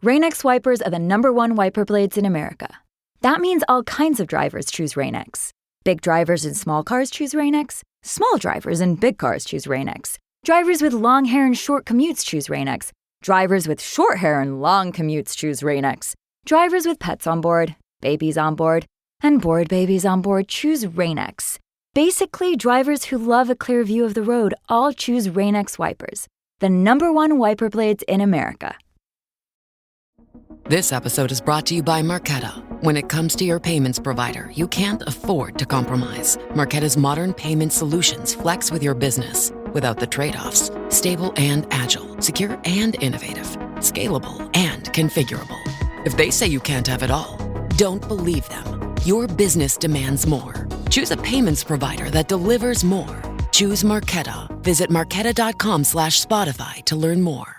Rain-X wipers are the #1 wiper blades in America. That means all kinds of drivers choose Rain-X. Big drivers in small cars choose Rain-X. Small drivers in big cars choose Rain-X. Drivers with long hair and short commutes choose Rain-X. Drivers with short hair and long commutes choose Rain-X. Drivers with pets on board, babies on board, and bored babies on board choose Rain-X. Basically, drivers who love a clear view of the road all choose Rain-X wipers, the #1 wiper blades in America. This episode is brought to you by Marqeta. When it comes to your payments provider, you can't afford to compromise. Marqeta's modern payment solutions flex with your business without the trade-offs. Stable and agile, secure and innovative, scalable and configurable. If they say you can't have it all, don't believe them. Your business demands more. Choose a payments provider that delivers more. Choose Marqeta. Visit marqeta.com/Spotify to learn more.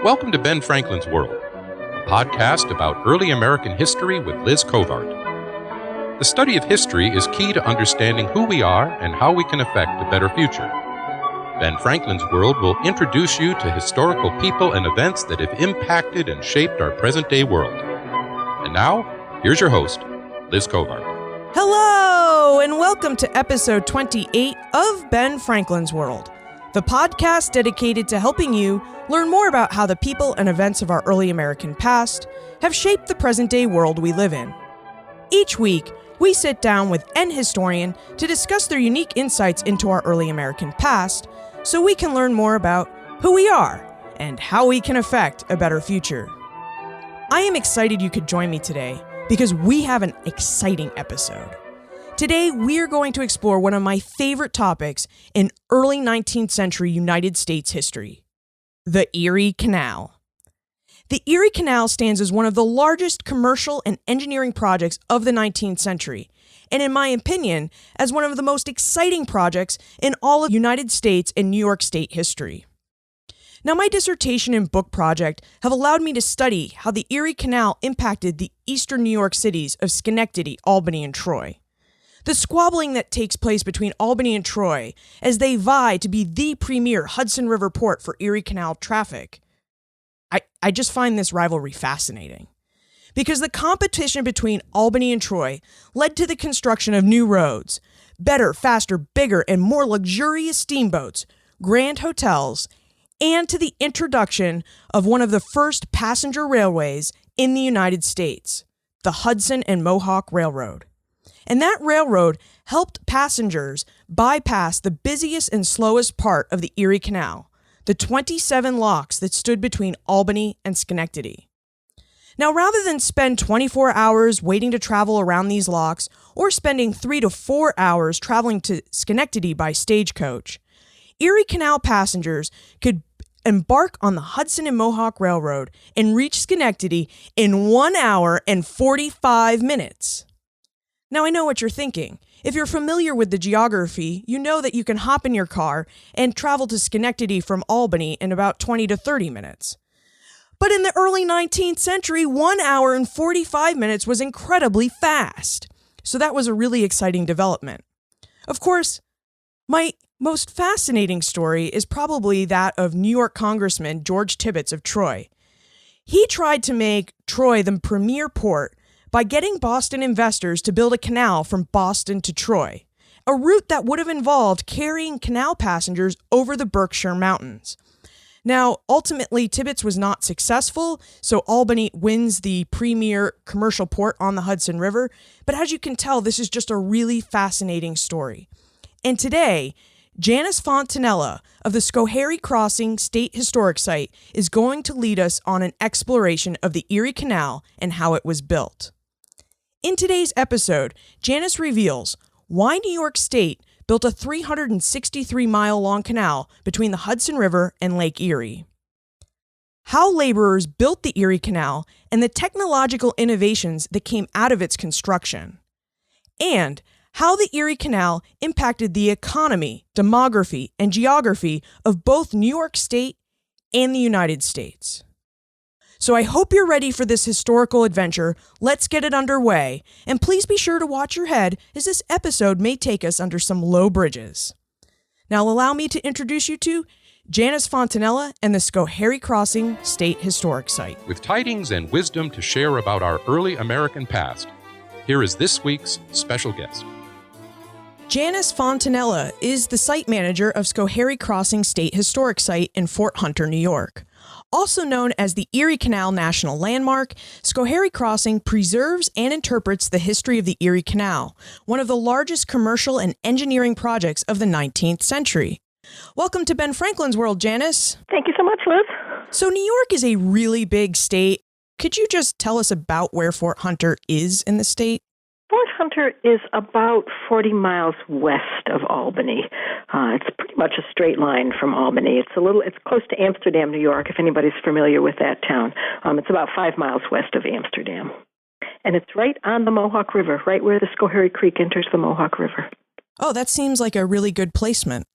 Welcome to Ben Franklin's World, a podcast about early American history with Liz Covart. The study of history is key to understanding who we are and how we can affect a better future. Ben Franklin's World will introduce you to historical people and events that have impacted and shaped our present-day world. And now, here's your host, Liz Covart. Hello, and welcome to episode 28 of Ben Franklin's World, the podcast dedicated to helping you learn more about how the people and events of our early American past have shaped the present-day world we live in. Each week, we sit down with an historian to discuss their unique insights into our early American past so we can learn more about who we are and how we can affect a better future. I am excited you could join me today because we have an exciting episode. Today, we're going to explore one of my favorite topics in early 19th century United States history, the Erie Canal. The Erie Canal stands as one of the largest commercial and engineering projects of the 19th century, and in my opinion, as one of the most exciting projects in all of United States and New York State history. Now, my dissertation and book project have allowed me to study how the Erie Canal impacted the eastern New York cities of Schenectady, Albany, and Troy. The squabbling that takes place between Albany and Troy as they vie to be the premier Hudson River port for Erie Canal traffic. I just find this rivalry fascinating. Because the competition between Albany and Troy led to the construction of new roads, better, faster, bigger, and more luxurious steamboats, grand hotels, and to the introduction of one of the first passenger railways in the United States, the Hudson and Mohawk Railroad. And that railroad helped passengers bypass the busiest and slowest part of the Erie Canal, the 27 locks that stood between Albany and Schenectady. Now, rather than spend 24 hours waiting to travel around these locks or spending 3 to 4 hours traveling to Schenectady by stagecoach, Erie Canal passengers could embark on the Hudson and Mohawk Railroad and reach Schenectady in 1 hour and 45 minutes. Now, I know what you're thinking. If you're familiar with the geography, you know that you can hop in your car and travel to Schenectady from Albany in about 20 to 30 minutes. But in the early 19th century, 1 hour and 45 minutes was incredibly fast. So that was a really exciting development. Of course, my most fascinating story is probably that of New York Congressman George Tibbets of Troy. He tried to make Troy the premier port by getting Boston investors to build a canal from Boston to Troy, a route that would have involved carrying canal passengers over the Berkshire Mountains. Now, ultimately, Tibbets was not successful, so Albany wins the premier commercial port on the Hudson River, but as you can tell, this is just a really fascinating story. And today, Janice Fontanella of the Schoharie Crossing State Historic Site is going to lead us on an exploration of the Erie Canal and how it was built. In today's episode, Janice reveals why New York State built a 363-mile-long canal between the Hudson River and Lake Erie, how laborers built the Erie Canal and the technological innovations that came out of its construction, and how the Erie Canal impacted the economy, demography, and geography of both New York State and the United States. So I hope you're ready for this historical adventure. Let's get it underway, and please be sure to watch your head as this episode may take us under some low bridges. Now allow me to introduce you to Janice Fontanella and the Schoharie Crossing State Historic Site. With tidings and wisdom to share about our early American past, here is this week's special guest. Janice Fontanella is the site manager of Schoharie Crossing State Historic Site in Fort Hunter, New York. Also known as the Erie Canal National Landmark, Schoharie Crossing preserves and interprets the history of the Erie Canal, one of the largest commercial and engineering projects of the 19th century. Welcome to Ben Franklin's World, Janice. Thank you so much, Liz. So New York is a really big state. Could you just tell us about where Fort Hunter is in the state? Fort Hunter is about 40 miles west of Albany. It's pretty much a straight line from Albany. It's close to Amsterdam, New York, if anybody's familiar with that town. It's about 5 miles west of Amsterdam. And it's right on the Mohawk River, right where the Schoharie Creek enters the Mohawk River. Oh, that seems like a really good placement.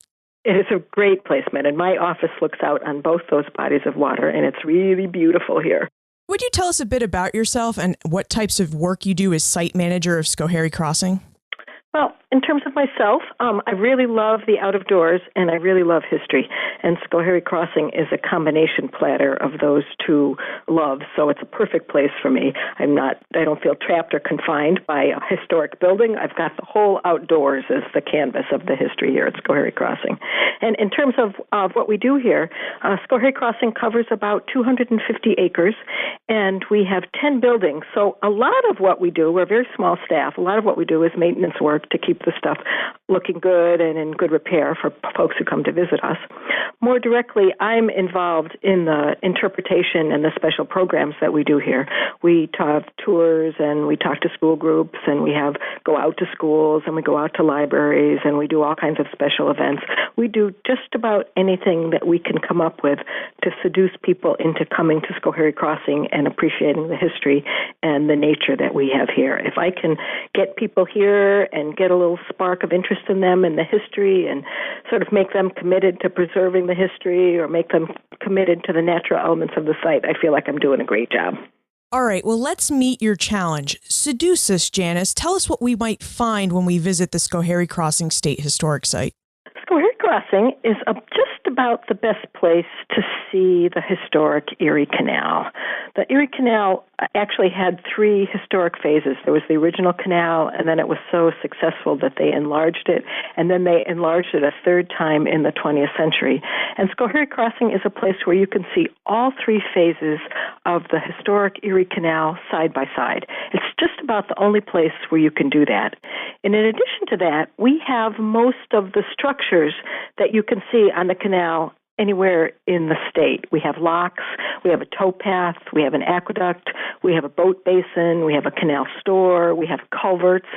It is a great placement, and my office looks out on both those bodies of water, and it's really beautiful here. Would you tell us a bit about yourself and what types of work you do as site manager of Schoharie Crossing? Well, in terms of myself, I really love the out of doors and I really love history. And Schoharie Crossing is a combination platter of those two loves, so it's a perfect place for me. I don't feel trapped or confined by a historic building. I've got the whole outdoors as the canvas of the history here at Schoharie Crossing. And in terms of what we do here, Schoharie Crossing covers about 250 acres, and we have 10 buildings. So a lot of what we do, we're a very small staff, a lot of what we do is maintenance work to keep the stuff looking good and in good repair for folks who come to visit us. More directly, I'm involved in the interpretation and the special programs that we do here. We have tours and we talk to school groups and we go out to schools and we go out to libraries and we do all kinds of special events. We do just about anything that we can come up with to seduce people into coming to Schoharie Crossing and appreciating the history and the nature that we have here. If I can get people here and get a little spark of interest in them and the history and sort of make them committed to preserving the history or make them committed to the natural elements of the site, I feel like I'm doing a great job. All right, well, let's meet your challenge. Seduce us, Janice. Tell us what we might find when we visit the Schoharie Crossing State Historic Site. Schoharie Crossing is just about the best place to see the historic Erie Canal. The Erie Canal actually had 3 historic phases. There was the original canal, and then it was so successful that they enlarged it, and then they enlarged it a third time in the 20th century. And Schoharie Crossing is a place where you can see all 3 phases of the historic Erie Canal side by side. It's just about the only place where you can do that. And in addition to that, we have most of the structures that you can see on the canal anywhere in the state. We have locks, we have a towpath, we have an aqueduct, we have a boat basin, we have a canal store, we have culverts.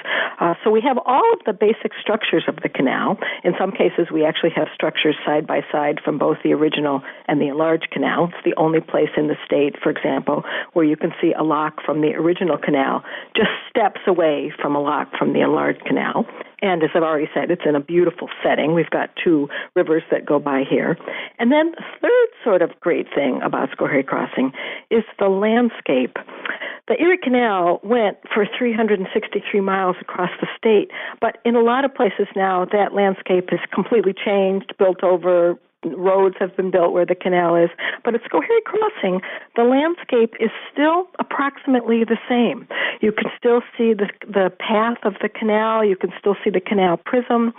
So we have all of the basic structures of the canal. In some cases, we actually have structures side by side from both the original and the enlarged canal. It's the only place in the state, for example, where you can see a lock from the original canal just steps away from a lock from the enlarged canal. And as I've already said, it's in a beautiful setting. We've got 2 rivers that go by here. And then the third sort of great thing about Schoharie Crossing is the landscape. The Erie Canal went for 363 miles across the state, but in a lot of places now that landscape is completely changed, built over. Roads have been built where the canal is. But at Schoharie Crossing, the landscape is still approximately the same. You can still see the path of the canal. You can still see the canal prism.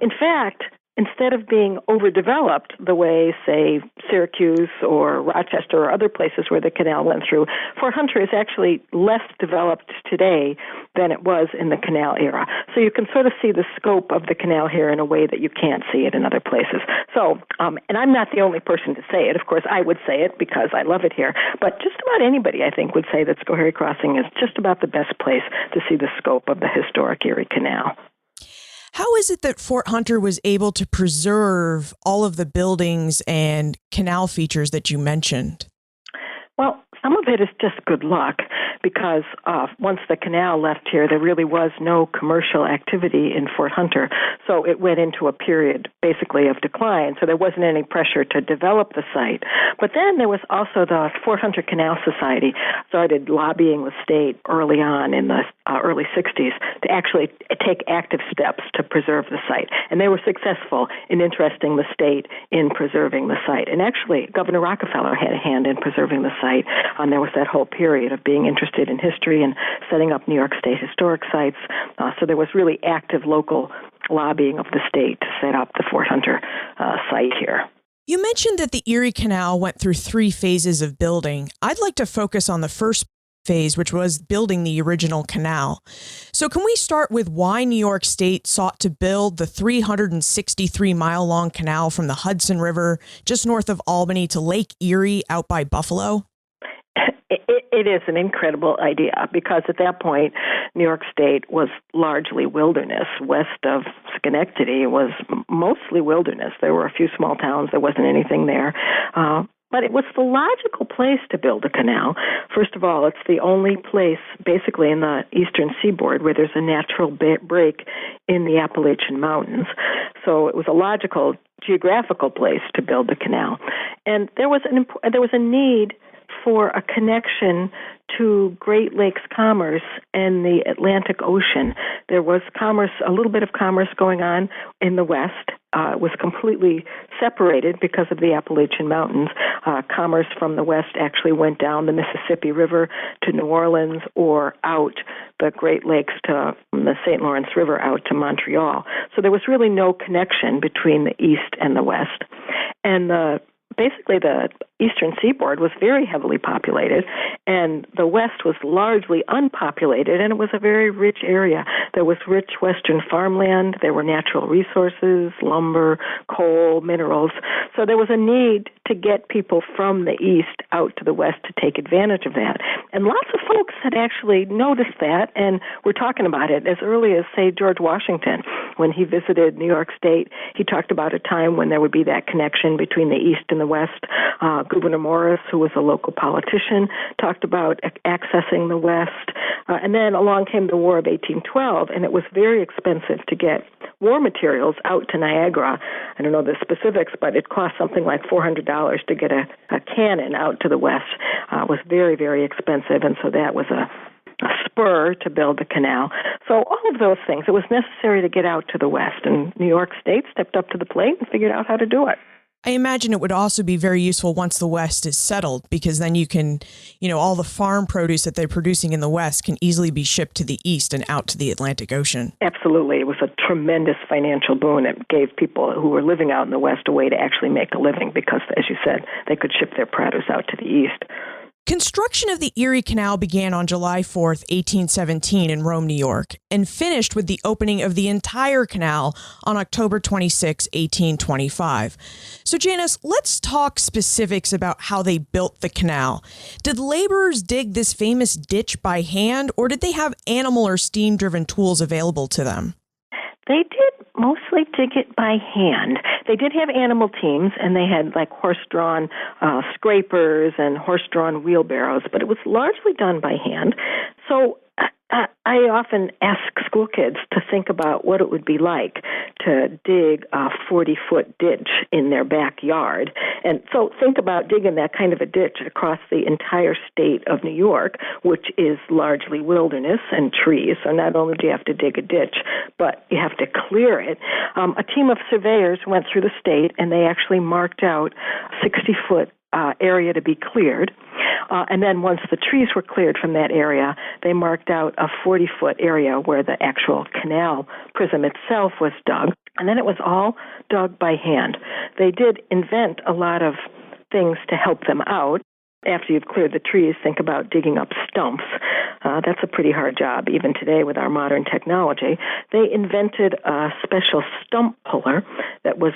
In fact, instead of being overdeveloped the way, say, Syracuse or Rochester or other places where the canal went through, Fort Hunter is actually less developed today than it was in the canal era. So you can sort of see the scope of the canal here in a way that you can't see it in other places. So, and I'm not the only person to say it. Of course, I would say it because I love it here. But just about anybody, I think, would say that Schoharie Crossing is just about the best place to see the scope of the historic Erie Canal. How is it that Fort Hunter was able to preserve all of the buildings and canal features that you mentioned? Well, some of it is just good luck. because once the canal left here, there really was no commercial activity in Fort Hunter. So it went into a period basically of decline. So there wasn't any pressure to develop the site. But then there was also the Fort Hunter Canal Society started lobbying the state early on in the early 60s to actually take active steps to preserve the site. And they were successful in interesting the state in preserving the site. And actually, Governor Rockefeller had a hand in preserving the site. There was that whole period of being interested in history and setting up New York State historic sites. So there was really active local lobbying of the state to set up the Fort Hunter site here. You mentioned that the Erie Canal went through 3 phases of building. I'd like to focus on the first phase, which was building the original canal. So can we start with why New York State sought to build the 363-mile-long canal from the Hudson River just north of Albany to Lake Erie out by Buffalo? It is an incredible idea because at that point, New York State was largely wilderness. West of Schenectady was mostly wilderness. There were a few small towns. There wasn't anything there. But it was the logical place to build a canal. First of all, it's the only place basically in the eastern seaboard where there's a natural break in the Appalachian Mountains. So it was a logical geographical place to build the canal. And there was a need for a connection to Great Lakes commerce and the Atlantic Ocean. There was commerce, a little bit of commerce going on in the West. It was completely separated because of the Appalachian Mountains. Commerce from the West actually went down the Mississippi River to New Orleans or out the Great Lakes to the St. Lawrence River out to Montreal. So there was really no connection between the East and the West. And basically, the eastern seaboard was very heavily populated, and the west was largely unpopulated, and it was a very rich area. There was rich western farmland. There were natural resources, lumber, coal, minerals. So there was a need to get people from the east out to the west to take advantage of that. And lots of folks had actually noticed that, and were talking about it as early as, say, George Washington. When he visited New York State, he talked about a time when there would be that connection between the east and the west. Gouverneur Morris, who was a local politician, talked about accessing the West. And then along came the War of 1812, and it was very expensive to get war materials out to Niagara. I don't know the specifics, but it cost something like $400 to get a cannon out to the West. It was very, very expensive, and so that was a spur to build the canal. So all of those things, it was necessary to get out to the West, and New York State stepped up to the plate and figured out how to do it. I imagine it would also be very useful once the West is settled, because then you can, all the farm produce that they're producing in the West can easily be shipped to the East and out to the Atlantic Ocean. Absolutely. It was a tremendous financial boon. It gave people who were living out in the West a way to actually make a living because, as you said, they could ship their produce out to the East. Construction of the Erie Canal began on July 4th, 1817 in Rome, New York, and finished with the opening of the entire canal on October 26, 1825. So, Janice, let's talk specifics about how they built the canal. Did laborers dig this famous ditch by hand, or did they have animal or steam-driven tools available to them? They did mostly dig it by hand. They did have animal teams, and they had like horse-drawn scrapers and horse-drawn wheelbarrows, but it was largely done by hand. So I often ask school kids to think about what it would be like to dig a 40-foot ditch in their backyard. And so think about digging that kind of a ditch across the entire state of New York, which is largely wilderness and trees. So not only do you have to dig a ditch, but you have to clear it. A team of surveyors went through the state, and they actually marked out a 60-foot area to be cleared. And then once the trees were cleared from that area, they marked out a 40-foot area where the actual canal prism itself was dug. And then it was all dug by hand. They did invent a lot of things to help them out. After you've cleared the trees, think about digging up stumps. That's a pretty hard job, even today with our modern technology. They invented a special stump puller that was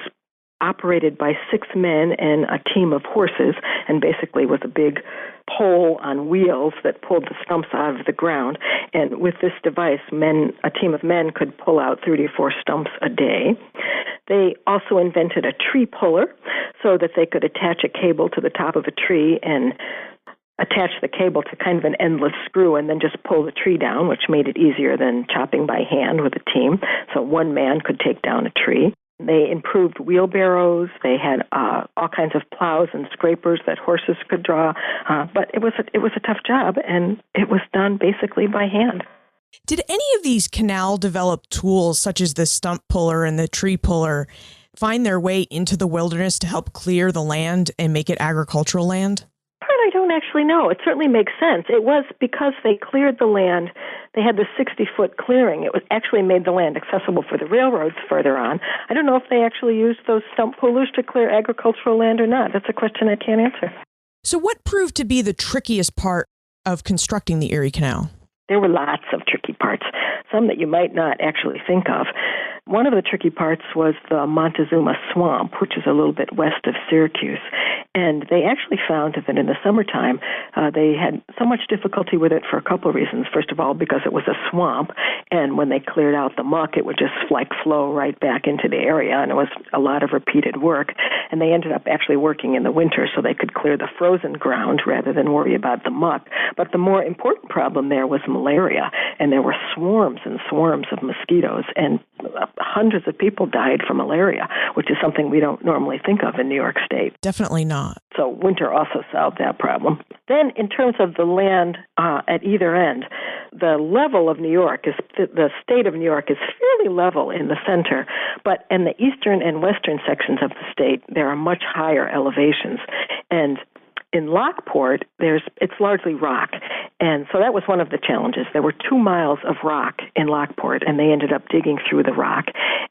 operated by 6 men and a team of horses, and basically was a big pole on wheels that pulled the stumps out of the ground. And with this device, a team of men could pull out 3 to 4 stumps a day. They also invented a tree puller so that they could attach a cable to the top of a tree and attach the cable to kind of an endless screw and then just pull the tree down, which made it easier than chopping by hand with a team. So one man could take down a tree. They improved wheelbarrows. They had all kinds of plows and scrapers that horses could draw. But it was a tough job, and it was done basically by hand. Did any of these canal-developed tools, such as the stump puller and the tree puller, find their way into the wilderness to help clear the land and make it agricultural land? I don't actually know. It certainly makes sense. It was because they cleared the land. They had this 60-foot clearing. It was actually made the land accessible for the railroads further on. I don't know if they actually used those stump pullers to clear agricultural land or not. That's a question I can't answer. So what proved to be the trickiest part of constructing the Erie Canal? There were lots of tricky parts, some that you might not actually think of. One of the tricky parts was the Montezuma Swamp, which is a little bit west of Syracuse. And they actually found that in the summertime, they had so much difficulty with it for a couple of reasons. First of all, because it was a swamp, and when they cleared out the muck, it would just flow right back into the area, and it was a lot of repeated work. And they ended up actually working in the winter so they could clear the frozen ground rather than worry about the muck. But the more important problem there was malaria, and there were swarms and swarms of mosquitoes, and hundreds of people died from malaria, which is something we don't normally think of in New York State. Definitely not. So winter also solved that problem. Then in terms of the land at either end, the level of New York the state of New York is fairly level in the center, but in the eastern and western sections of the state, there are much higher elevations. And in Lockport, it's largely rock. And so that was one of the challenges. There were 2 miles of rock in Lockport, and they ended up digging through the rock.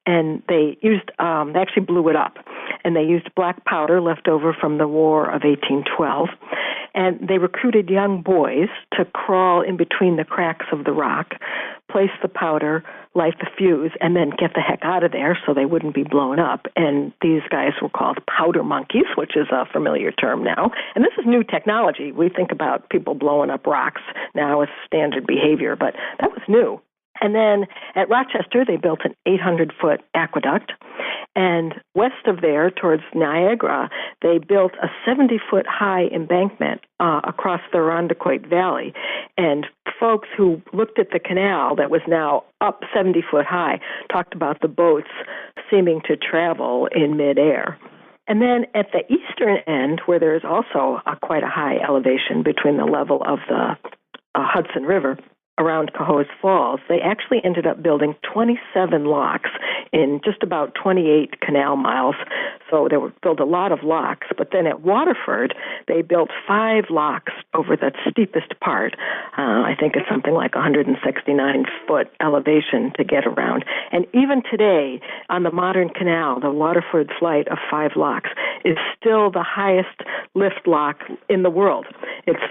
And they actually blew it up. And they used black powder left over from the War of 1812. And they recruited young boys to crawl in between the cracks of the rock, place the powder, light the fuse, and then get the heck out of there so they wouldn't be blown up. And these guys were called powder monkeys, which is a familiar term now. And this is new technology. We think about people blowing up rocks now as standard behavior, but that was new. And then at Rochester, they built an 800-foot aqueduct. And west of there, towards Niagara, they built a 70-foot high embankment across the Irondequoit Valley. And folks who looked at the canal that was now up 70 foot high talked about the boats seeming to travel in midair. And then at the eastern end, where there is also quite a high elevation between the level of the Hudson River, around Cohoes Falls, they actually ended up building 27 locks in just about 28 canal miles. So they built a lot of locks. But then at Waterford, they built 5 locks over the steepest part. I think it's something like 169-foot elevation to get around. And even today, on the modern canal, the Waterford flight of 5 locks is still the highest lift lock in the world. It's,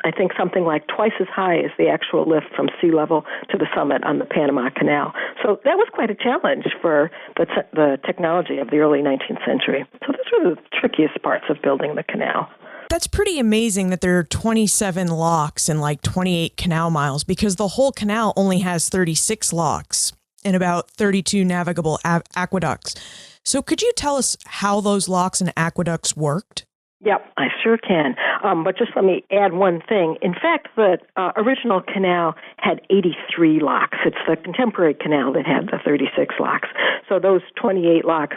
I think, something like twice as high as the actual lift from sea level to the summit on the Panama Canal. So that was quite a challenge for the technology of the early 19th century. So those were the trickiest parts of building the canal. That's pretty amazing that there are 27 locks and like 28 canal miles, because the whole canal only has 36 locks and about 32 navigable aqueducts. So could you tell us how those locks and aqueducts worked? Yep, I sure can. But just let me add one thing. In fact, the original canal had 83 locks. It's the contemporary canal that had the 36 locks. So those 28 locks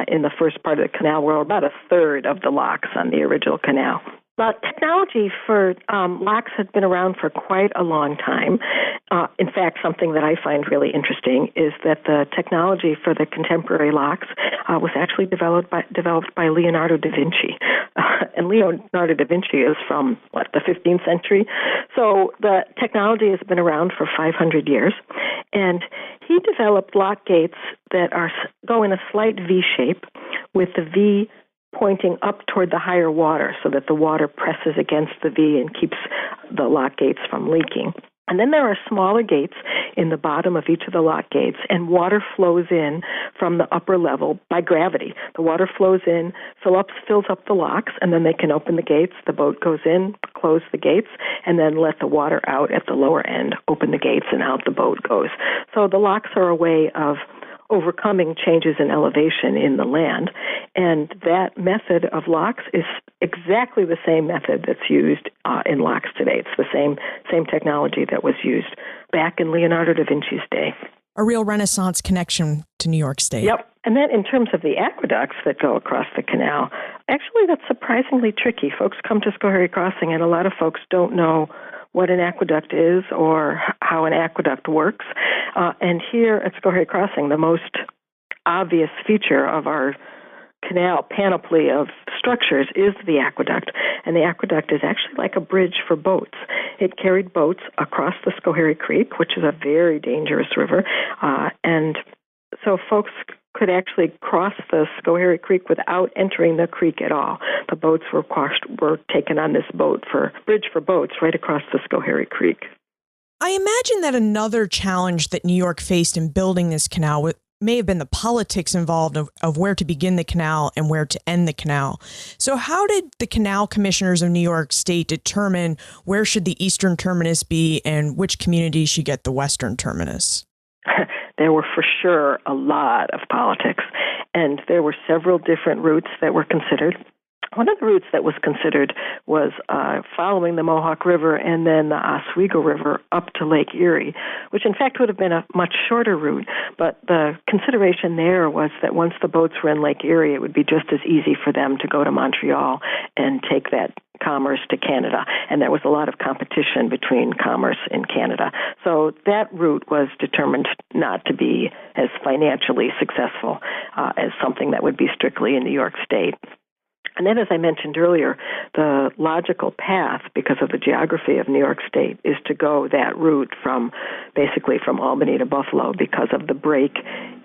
in the first part of the canal were about a third of the locks on the original canal. But technology for locks had been around for quite a long time. In fact, something that I find really interesting is that the technology for the contemporary locks was actually developed by Leonardo da Vinci. And Leonardo da Vinci is from, the 15th century? So the technology has been around for 500 years. And he developed lock gates that go in a slight V shape with the V pointing up toward the higher water so that the water presses against the V and keeps the lock gates from leaking. And then there are smaller gates in the bottom of each of the lock gates, and water flows in from the upper level by gravity. The water flows in, fills up the locks, and then they can open the gates. The boat goes in, close the gates, and then let the water out at the lower end, open the gates, and out the boat goes. So the locks are a way of overcoming changes in elevation in the land. And that method of locks is exactly the same method that's used in locks today. It's the same technology that was used back in Leonardo da Vinci's day. A real Renaissance connection to New York State. Yep. And then in terms of the aqueducts that go across the canal, actually that's surprisingly tricky. Folks come to Schoharie Crossing, and a lot of folks don't know what an aqueduct is or how an aqueduct works. And here at Schoharie Crossing, the most obvious feature of our canal panoply of structures is the aqueduct. And the aqueduct is actually like a bridge for boats. It carried boats across the Schoharie Creek, which is a very dangerous river. And so folks could actually cross the Schoharie Creek without entering the creek at all. The boats were taken on this bridge for boats right across the Schoharie Creek. I imagine that another challenge that New York faced in building this canal may have been the politics involved of where to begin the canal and where to end the canal. So how did the canal commissioners of New York State determine where should the eastern terminus be and which community should get the western terminus? There were for sure a lot of politics, and there were several different routes that were considered. One of the routes that was considered was following the Mohawk River and then the Oswego River up to Lake Erie, which in fact would have been a much shorter route. But the consideration there was that once the boats were in Lake Erie, it would be just as easy for them to go to Montreal and take that commerce to Canada. And there was a lot of competition between commerce in Canada. So that route was determined not to be as financially successful as something that would be strictly in New York State. And then, as I mentioned earlier, the logical path, because of the geography of New York State, is to go that route from Albany to Buffalo because of the break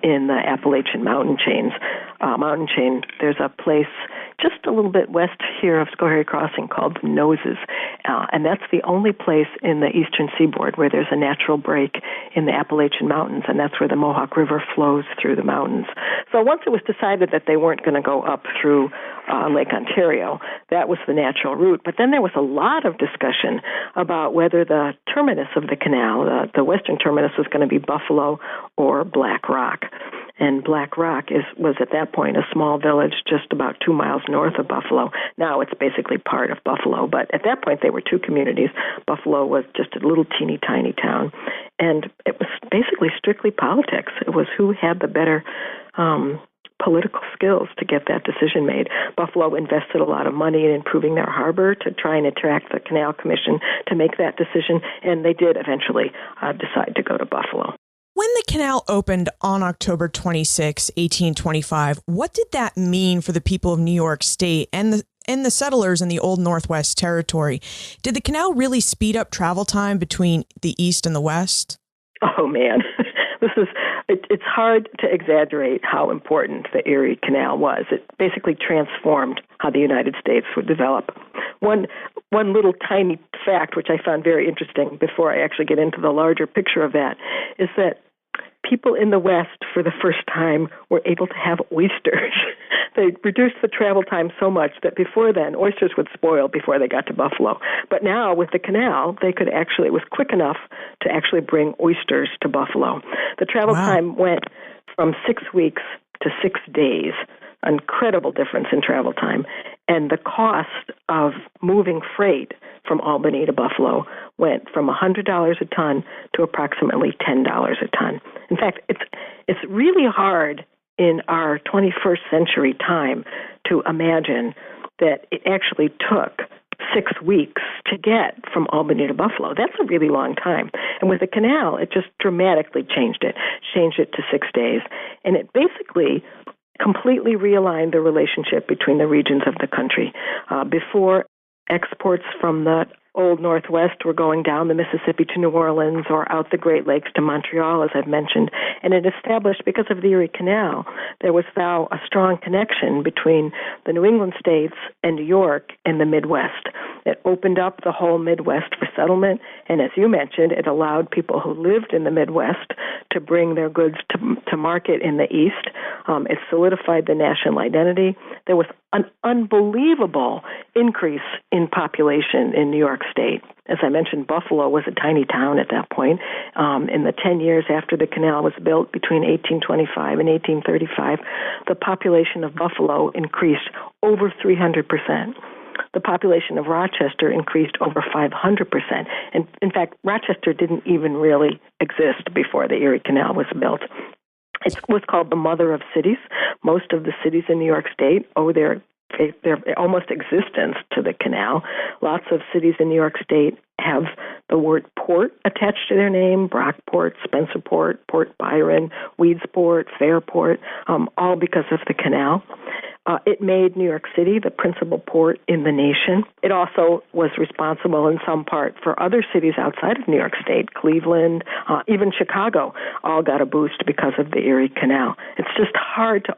in the Appalachian mountain chain. There's a place just a little bit west here of Schoharie Crossing called the Noses, and that's the only place in the eastern seaboard where there's a natural break in the Appalachian Mountains, and that's where the Mohawk River flows through the mountains. So once it was decided that they weren't going to go up through Lake Ontario, that was the natural route. But then there was a lot of discussion about whether the terminus of the canal, the western terminus, was going to be Buffalo or Black Rock. And Black Rock was at that point a small village just about 2 miles north of Buffalo. Now it's basically part of Buffalo, but at that point they were two communities. Buffalo was just a little teeny tiny town, and it was basically strictly politics. It was who had the better political skills to get that decision made. Buffalo invested a lot of money in improving their harbor to try and attract the Canal Commission to make that decision, and they did eventually decide to go to Buffalo. When the canal opened on October 26, 1825, what did that mean for the people of New York State and the settlers in the Old Northwest Territory? Did the canal really speed up travel time between the East and the West? Oh, man. It's hard to exaggerate how important the Erie Canal was. It basically transformed how the United States would develop. One little tiny fact, which I found very interesting before I actually get into the larger picture of that, is that people in the West, for the first time, were able to have oysters. They reduced the travel time so much that before then, oysters would spoil before they got to Buffalo. But now, with the canal, it was quick enough to actually bring oysters to Buffalo. The travel time went from 6 weeks to 6 days. Incredible difference in travel time. And the cost of moving freight from Albany to Buffalo went from $100 a ton to approximately $10 a ton. In fact, it's really hard in our 21st century time to imagine that it actually took 6 weeks to get from Albany to Buffalo. That's a really long time. And with the canal, it just dramatically changed it to 6 days. And it basically completely realigned the relationship between the regions of the country. Before, exports from the Old Northwest were going down the Mississippi to New Orleans or out the Great Lakes to Montreal, as I've mentioned. And it established, because of the Erie Canal, there was now a strong connection between the New England states and New York and the Midwest. It opened up the whole Midwest for settlement, and as you mentioned, it allowed people who lived in the Midwest to bring their goods to market in the East. It solidified the national identity. There was an unbelievable increase in population in New York State. As I mentioned, Buffalo was a tiny town at that point. In the 10 years after the canal was built, between 1825 and 1835, the population of Buffalo increased over 300%. The population of Rochester increased over 500%. And in fact, Rochester didn't even really exist before the Erie Canal was built. It was called the mother of cities. Most of the cities in New York State owe their almost existence to the canal. Lots of cities in New York State have the word port attached to their name: Brockport, Spencerport, Port Byron, Weedsport, Fairport, all because of the canal. It made New York City the principal port in the nation. It also was responsible in some part for other cities outside of New York State. Cleveland, even Chicago, all got a boost because of the Erie Canal. It's just hard to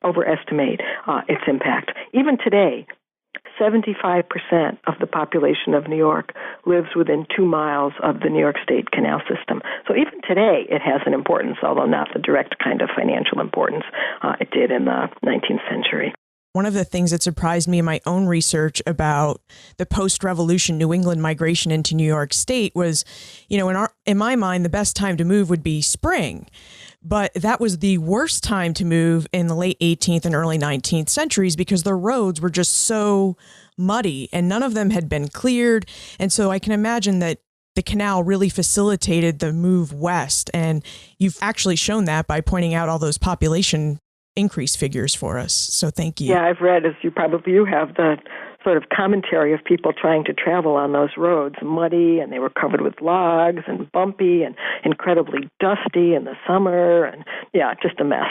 overestimate its impact. Even today, 75% of the population of New York lives within 2 miles of the New York State canal system. So even today, it has an importance, although not the direct kind of financial importance it did in the 19th century. One of the things that surprised me in my own research about the post-revolution New England migration into New York State was, in my mind, the best time to move would be spring. But that was the worst time to move in the late 18th and early 19th centuries because the roads were just so muddy and none of them had been cleared. And so I can imagine that the canal really facilitated the move west. And you've actually shown that by pointing out all those population increase figures for us. So thank you. Yeah, I've read, as you have, the sort of commentary of people trying to travel on those roads, muddy, and they were covered with logs and bumpy and incredibly dusty in the summer, and just a mess.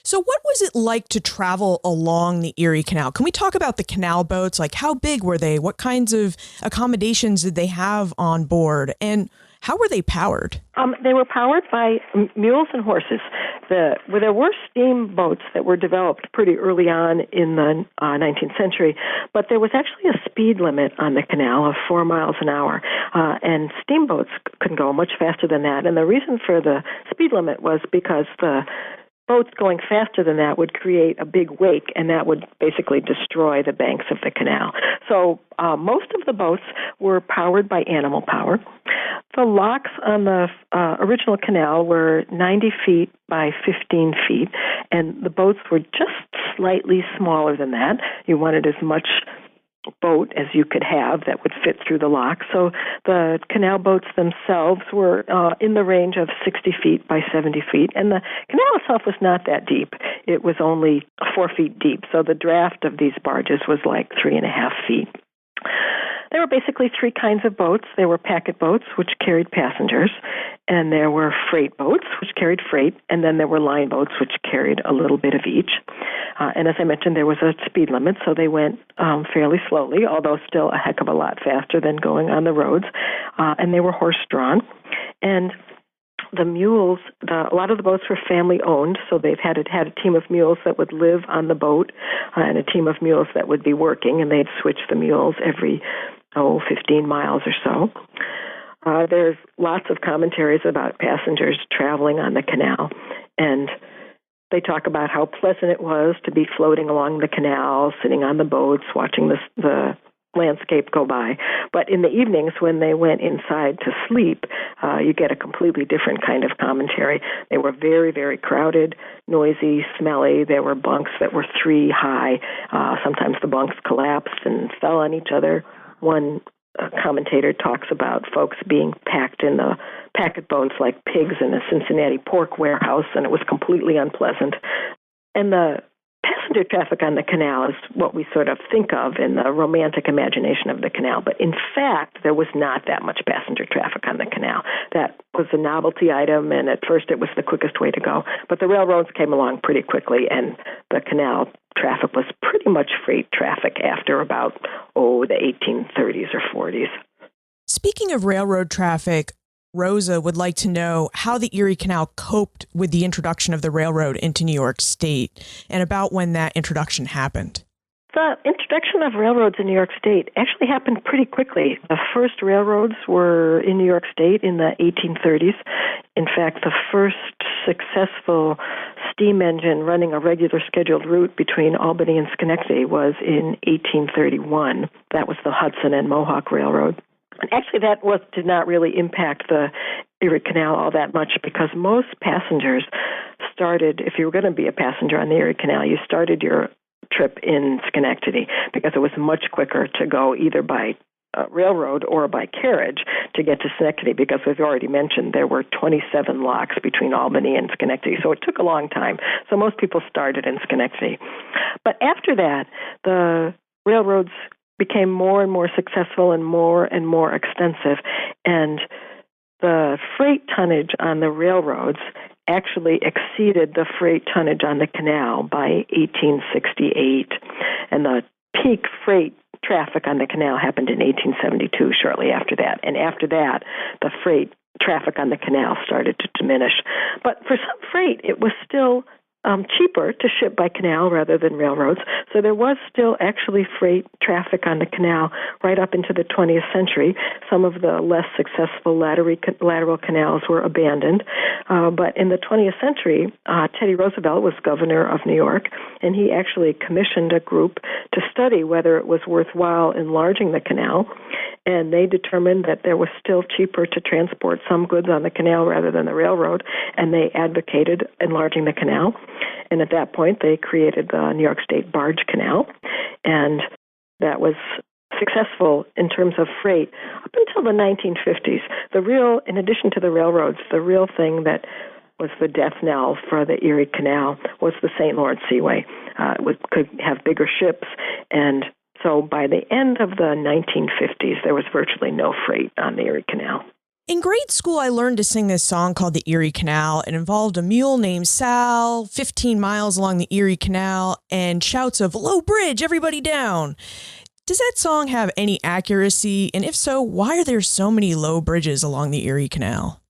So what was it like to travel along the Erie Canal? Can we talk about the canal boats? Like, how big were they? What kinds of accommodations did they have on board? And how were they powered? They were powered by mules and horses. There were steamboats that were developed pretty early on in the 19th century, but there was actually a speed limit on the canal of 4 miles an hour, and steamboats could go much faster than that. And the reason for the speed limit was because the boats going faster than that would create a big wake, and that would basically destroy the banks of the canal. So most of the boats were powered by animal power. The locks on the original canal were 90 feet by 15 feet, and the boats were just slightly smaller than that. You wanted as much boat as you could have that would fit through the lock. So the canal boats themselves were in the range of 60 feet by 70 feet. And the canal itself was not that deep. It was only 4 feet deep. So the draft of these barges was like 3.5 feet. There were basically 3 kinds of boats. There were packet boats, which carried passengers, and there were freight boats, which carried freight, and then there were line boats, which carried a little bit of each. And as I mentioned, there was a speed limit, so they went fairly slowly, although still a heck of a lot faster than going on the roads. And they were horse-drawn. And the mules, a lot of the boats were family-owned, so they've had a team of mules that would live on the boat and a team of mules that would be working, and they'd switch the mules every 15 miles or so. There's lots of commentaries about passengers traveling on the canal, and they talk about how pleasant it was to be floating along the canal, sitting on the boats, watching the landscape go by. But in the evenings when they went inside to sleep, you get a completely different kind of commentary. They were very, very crowded, noisy, smelly. There were bunks that were 3 high. Sometimes the bunks collapsed and fell on each other. One commentator talks about folks being packed in the packet boats like pigs in a Cincinnati pork warehouse, and it was completely unpleasant. And the passenger traffic on the canal is what we sort of think of in the romantic imagination of the canal. But in fact, there was not that much passenger traffic on the canal. That was a novelty item, and at first it was the quickest way to go. But the railroads came along pretty quickly, and the canal traffic was pretty much freight traffic after about, the 1830s or 40s. Speaking of railroad traffic, Rosa would like to know how the Erie Canal coped with the introduction of the railroad into New York State and about when that introduction happened. The introduction of railroads in New York State actually happened pretty quickly. The first railroads were in New York State in the 1830s. In fact, the first successful steam engine running a regular scheduled route between Albany and Schenectady was in 1831. That was the Hudson and Mohawk Railroad. And actually, that did not really impact the Erie Canal all that much because most passengers started, if you were going to be a passenger on the Erie Canal, you started your trip in Schenectady because it was much quicker to go either by railroad or by carriage to get to Schenectady because, as we already mentioned, there were 27 locks between Albany and Schenectady, so it took a long time. So most people started in Schenectady. But after that, the railroads became more and more successful and more extensive, and the freight tonnage on the railroads actually exceeded the freight tonnage on the canal by 1868, and the peak freight traffic on the canal happened in 1872, shortly after that. And after that, the freight traffic on the canal started to diminish. But for some freight, it was still cheaper to ship by canal rather than railroads. So there was still actually freight traffic on the canal right up into the 20th century. Some of the less successful lateral canals were abandoned. But in the 20th century, Teddy Roosevelt was governor of New York, and he actually commissioned a group to study whether it was worthwhile enlarging the canal. And they determined that there was still cheaper to transport some goods on the canal rather than the railroad, and they advocated enlarging the canal. And at that point, they created the New York State Barge Canal, and that was successful in terms of freight up until the 1950s. In addition to the railroads, the real thing that was the death knell for the Erie Canal was the St. Lawrence Seaway. It could have bigger ships, and so by the end of the 1950s, there was virtually no freight on the Erie Canal. In grade school, I learned to sing this song called the Erie Canal. It involved a mule named Sal, 15 miles along the Erie Canal, and shouts of, "Low bridge, everybody down." Does that song have any accuracy? And if so, why are there so many low bridges along the Erie Canal?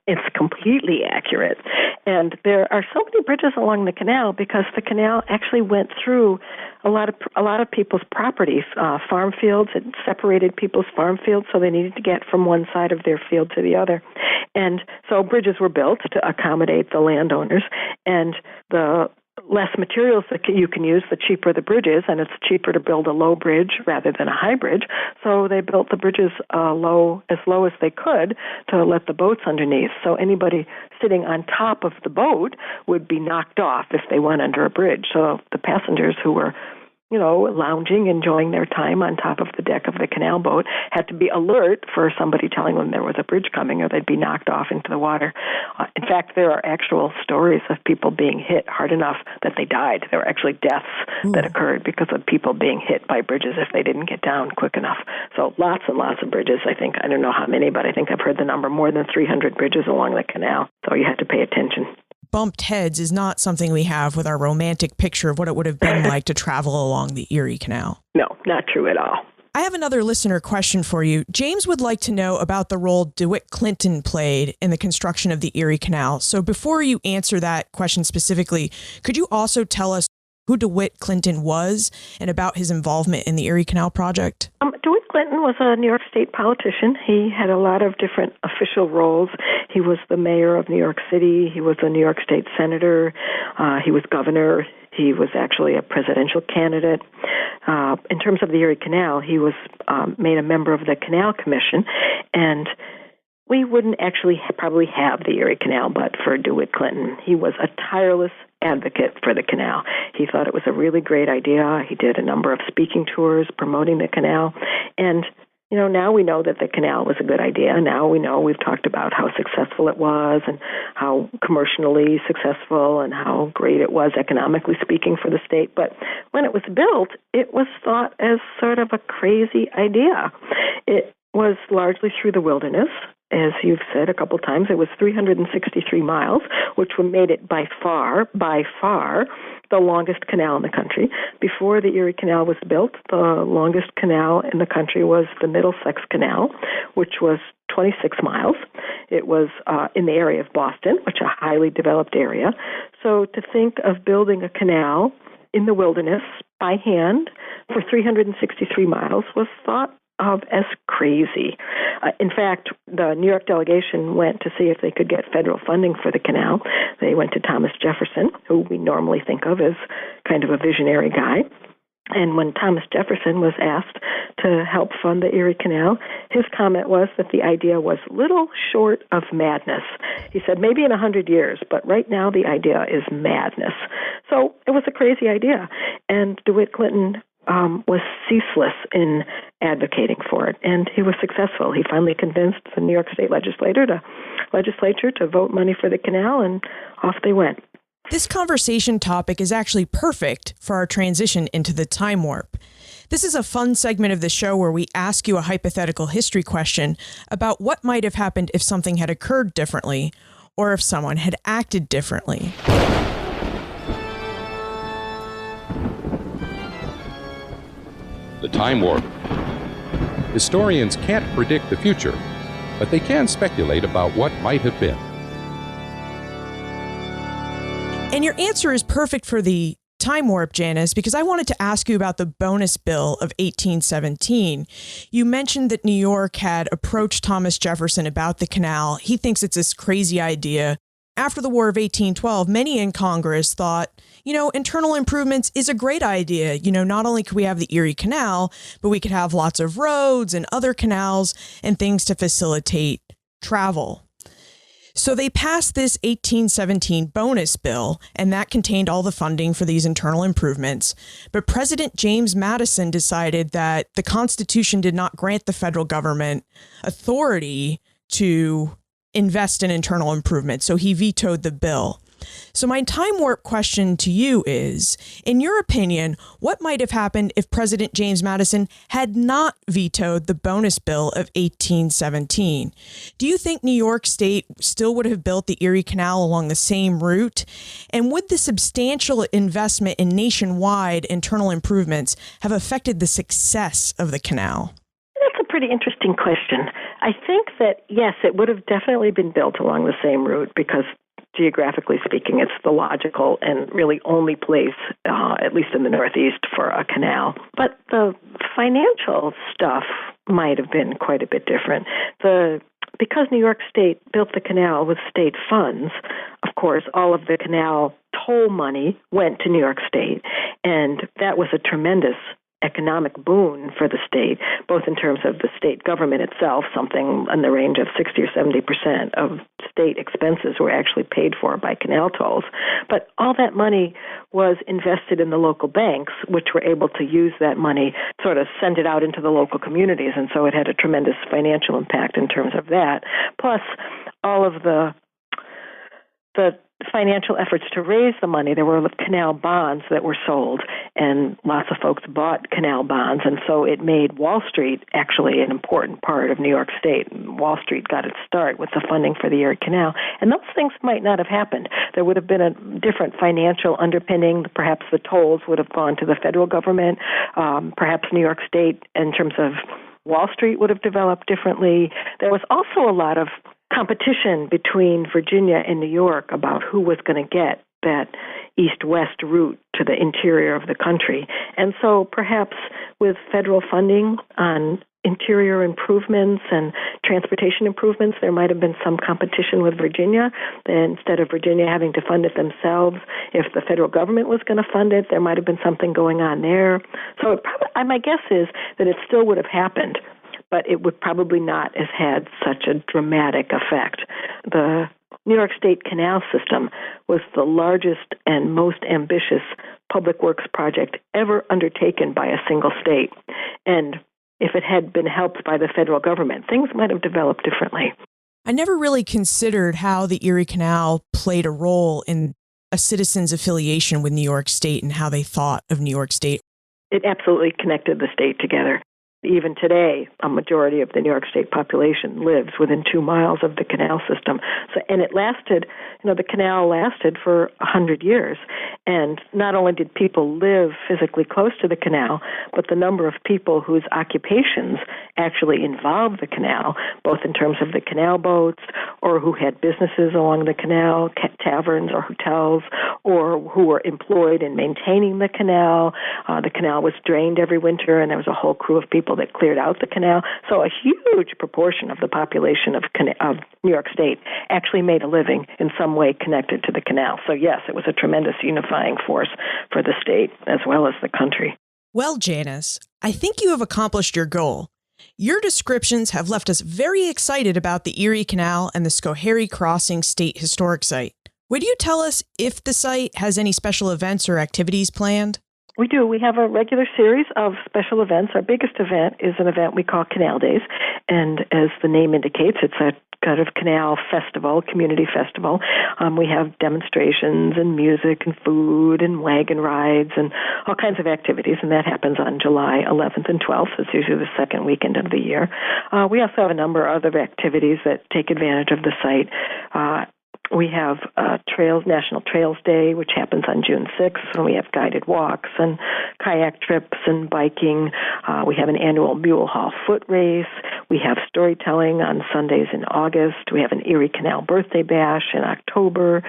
It's completely accurate. And there are so many bridges along the canal because the canal actually went through a lot of people's properties, farm fields. It separated people's farm fields, so they needed to get from one side of their field to the other. And so bridges were built to accommodate the landowners, and the less materials that you can use, the cheaper the bridge is, and it's cheaper to build a low bridge rather than a high bridge. So they built the bridges as low as they could to let the boats underneath. So anybody sitting on top of the boat would be knocked off if they went under a bridge. So the passengers who were lounging, enjoying their time on top of the deck of the canal boat, had to be alert for somebody telling them there was a bridge coming or they'd be knocked off into the water. In fact, there are actual stories of people being hit hard enough that they died. There were actually deaths that occurred because of people being hit by bridges if they didn't get down quick enough. So lots and lots of bridges, I think. I don't know how many, but I think I've heard the number more than 300 bridges along the canal. So you have to pay attention. Bumped heads is not something we have with our romantic picture of what it would have been like to travel along the Erie Canal. No, not true at all. I have another listener question for you. James would like to know about the role DeWitt Clinton played in the construction of the Erie Canal. So before you answer that question specifically, could you also tell us who DeWitt Clinton was and about his involvement in the Erie Canal project? DeWitt Clinton was a New York State politician. He had a lot of different official roles. He was the mayor of New York City. He was a New York State senator. He was governor. He was actually a presidential candidate. In terms of the Erie Canal, he was made a member of the Canal Commission, and we wouldn't actually probably have the Erie Canal but for DeWitt Clinton. He was a tireless advocate for the canal. He thought it was a really great idea. He did a number of speaking tours promoting the canal. And, now we know that the canal was a good idea. Now we know, we've talked about how successful it was and how commercially successful and how great it was economically speaking for the state. But when it was built, it was thought as sort of a crazy idea. It was largely through the wilderness. As you've said a couple times, it was 363 miles, which made it by far, the longest canal in the country. Before the Erie Canal was built, the longest canal in the country was the Middlesex Canal, which was 26 miles. It was in the area of Boston, which is a highly developed area. So to think of building a canal in the wilderness by hand for 363 miles was thought of as crazy. In fact, the New York delegation went to see if they could get federal funding for the canal. They went to Thomas Jefferson, who we normally think of as kind of a visionary guy. And when Thomas Jefferson was asked to help fund the Erie Canal, his comment was that the idea was little short of madness. He said, maybe in 100 years, but right now the idea is madness. So it was a crazy idea. And DeWitt Clinton was ceaseless in advocating for it, and he was successful. He finally convinced the New York State legislature to vote money for the canal, and off they went. This conversation topic is actually perfect for our transition into the time warp. This is a fun segment of the show where we ask you a hypothetical history question about what might have happened if something had occurred differently, or if someone had acted differently. The time warp. Historians can't predict the future, but they can speculate about what might have been. And your answer is perfect for the time warp, Janice, because I wanted to ask you about the bonus bill of 1817. You mentioned that New York had approached Thomas Jefferson about the canal. He thinks it's this crazy idea. After the War of 1812, many in Congress thought, internal improvements is a great idea. Not only could we have the Erie Canal, but we could have lots of roads and other canals and things to facilitate travel. So they passed this 1817 bonus bill, and that contained all the funding for these internal improvements. But President James Madison decided that the Constitution did not grant the federal government authority to invest in internal improvements, so he vetoed the bill. So my time warp question to you is, in your opinion, what might have happened if President James Madison had not vetoed the bonus bill of 1817? Do you think New York State still would have built the Erie Canal along the same route? And would the substantial investment in nationwide internal improvements have affected the success of the canal? That's a pretty interesting question. I think that, yes, it would have definitely been built along the same route because geographically speaking, it's the logical and really only place, at least in the Northeast, for a canal. But the financial stuff might have been quite a bit different. Because New York State built the canal with state funds, of course, all of the canal toll money went to New York State, and that was a tremendous economic boon for the state, both in terms of the state government itself, something in the range of 60 or 70% of state expenses were actually paid for by canal tolls. But all that money was invested in the local banks, which were able to use that money, sort of send it out into the local communities, and so it had a tremendous financial impact in terms of that. Plus, all of the financial efforts to raise the money, there were canal bonds that were sold, and lots of folks bought canal bonds, and so it made Wall Street actually an important part of New York State. Wall Street got its start with the funding for the Erie Canal, and those things might not have happened. There would have been a different financial underpinning. Perhaps the tolls would have gone to the federal government. Perhaps New York State, in terms of Wall Street, would have developed differently. There was also a lot of competition between Virginia and New York about who was going to get that east-west route to the interior of the country. And so perhaps with federal funding on interior improvements and transportation improvements, there might have been some competition with Virginia. Then instead of Virginia having to fund it themselves, if the federal government was going to fund it, there might have been something going on there. So my guess is that it still would have happened, but it would probably not have had such a dramatic effect. The New York State Canal System was the largest and most ambitious public works project ever undertaken by a single state. And if it had been helped by the federal government, things might have developed differently. I never really considered how the Erie Canal played a role in a citizen's affiliation with New York State and how they thought of New York State. It absolutely connected the state together. Even today, a majority of the New York State population lives within 2 miles of the canal system. And it lasted, the canal lasted for 100 years. And not only did people live physically close to the canal, but the number of people whose occupations actually involved the canal, both in terms of the canal boats or who had businesses along the canal, taverns or hotels, or who were employed in maintaining the canal. The canal was drained every winter, and there was a whole crew of people that cleared out the canal. So a huge proportion of the population of New York State actually made a living in some way connected to the canal. So yes, it was a tremendous unifying force for the state as well as the country. Well, Janice, I think you have accomplished your goal. Your descriptions have left us very excited about the Erie Canal and the Schoharie Crossing State Historic Site. Would you tell us if the site has any special events or activities planned? We do. We have a regular series of special events. Our biggest event is an event we call Canal Days, and as the name indicates, it's a kind of canal festival, community festival. We have demonstrations and music and food and wagon rides and all kinds of activities, and that happens on July 11th and 12th. It's usually the second weekend of the year. We also have a number of other activities that take advantage of the site. We have National Trails Day, which happens on June 6th, and we have guided walks and kayak trips and biking. We have an annual Mule Haul foot race. We have storytelling on Sundays in August. We have an Erie Canal birthday bash in October.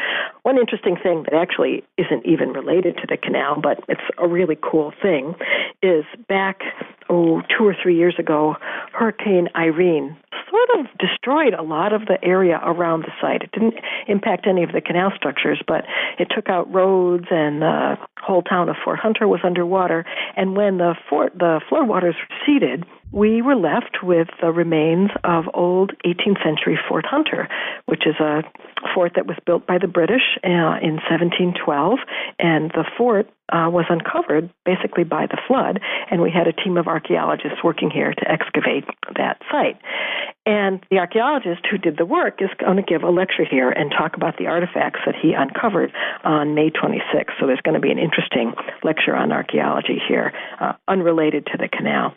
One interesting thing that actually isn't even related to the canal, but it's a really cool thing, is back 2 or 3 years ago, Hurricane Irene sort of destroyed a lot of the area around the site. It didn't impact any of the canal structures, but it took out roads, and the whole town of Fort Hunter was underwater. And when the flood waters receded, we were left with the remains of old 18th century Fort Hunter, which is a fort that was built by the British in 1712, and the fort was uncovered basically by the flood, and we had a team of archaeologists working here to excavate that site. And the archaeologist who did the work is going to give a lecture here and talk about the artifacts that he uncovered on May 26th. So there's going to be an interesting lecture on archaeology here, unrelated to the canal.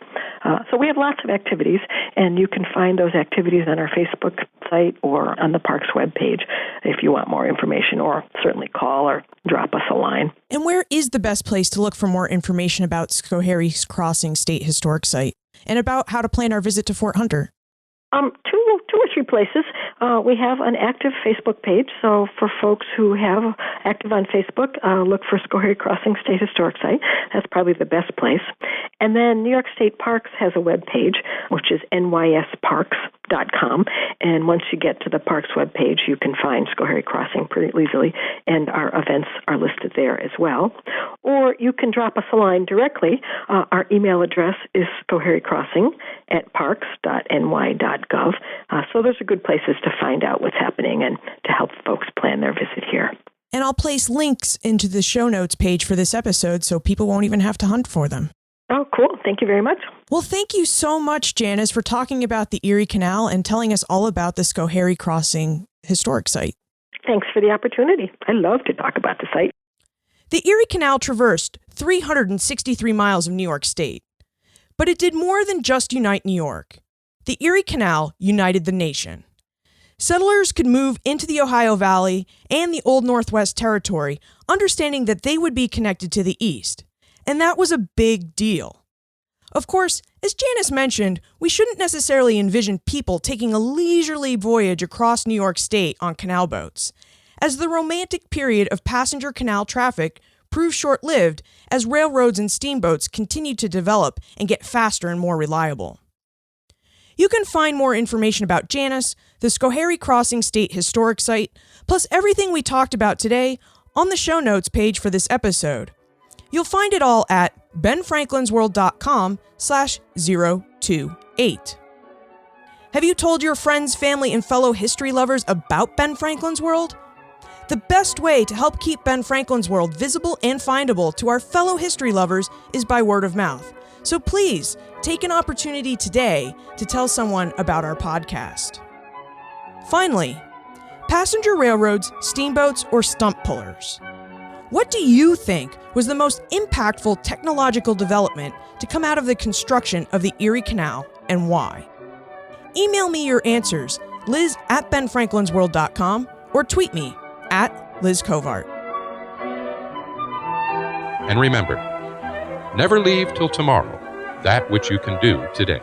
So we have lots of activities, and you can find those activities on our Facebook site or on the park's webpage if you want more information, or certainly call or drop us a line. And where is the best place to look for more information about Schoharie Crossing State Historic Site and about how to plan our visit to Fort Hunter? Two or three places. We have an active Facebook page, so for folks who have active on Facebook, look for Schoharie Crossing State Historic Site. That's probably the best place. And then New York State Parks has a web page, which is nysparks.com. And once you get to the Parks web page, you can find Schoharie Crossing pretty easily, and our events are listed there as well. Or you can drop us a line directly. Our email address is schohariecrossing@parks.ny.gov. So those are good places to find out what's happening and to help folks plan their visit here. And I'll place links into the show notes page for this episode so people won't even have to hunt for them. Oh, cool. Thank you very much. Well, thank you so much, Janice, for talking about the Erie Canal and telling us all about the Schoharie Crossing Historic Site. Thanks for the opportunity. I love to talk about the site. The Erie Canal traversed 363 miles of New York State. But it did more than just unite New York. The Erie Canal united the nation. Settlers could move into the Ohio Valley and the Old Northwest Territory, understanding that they would be connected to the east. And that was a big deal. Of course, as Janice mentioned, we shouldn't necessarily envision people taking a leisurely voyage across New York State on canal boats, as the romantic period of passenger canal traffic proved short-lived as railroads and steamboats continued to develop and get faster and more reliable. You can find more information about Janice, the Schoharie Crossing State Historic Site, plus everything we talked about today on the show notes page for this episode. You'll find it all at benfranklinsworld.com/028. Have you told your friends, family, and fellow history lovers about Ben Franklin's World? The best way to help keep Ben Franklin's World visible and findable to our fellow history lovers is by word of mouth. So please, take an opportunity today to tell someone about our podcast. Finally, passenger railroads, steamboats, or stump pullers. What do you think was the most impactful technological development to come out of the construction of the Erie Canal, and why? Email me your answers, liz@benfranklinsworld.com, or tweet me @LizCovart. And remember, never leave till tomorrow that which you can do today.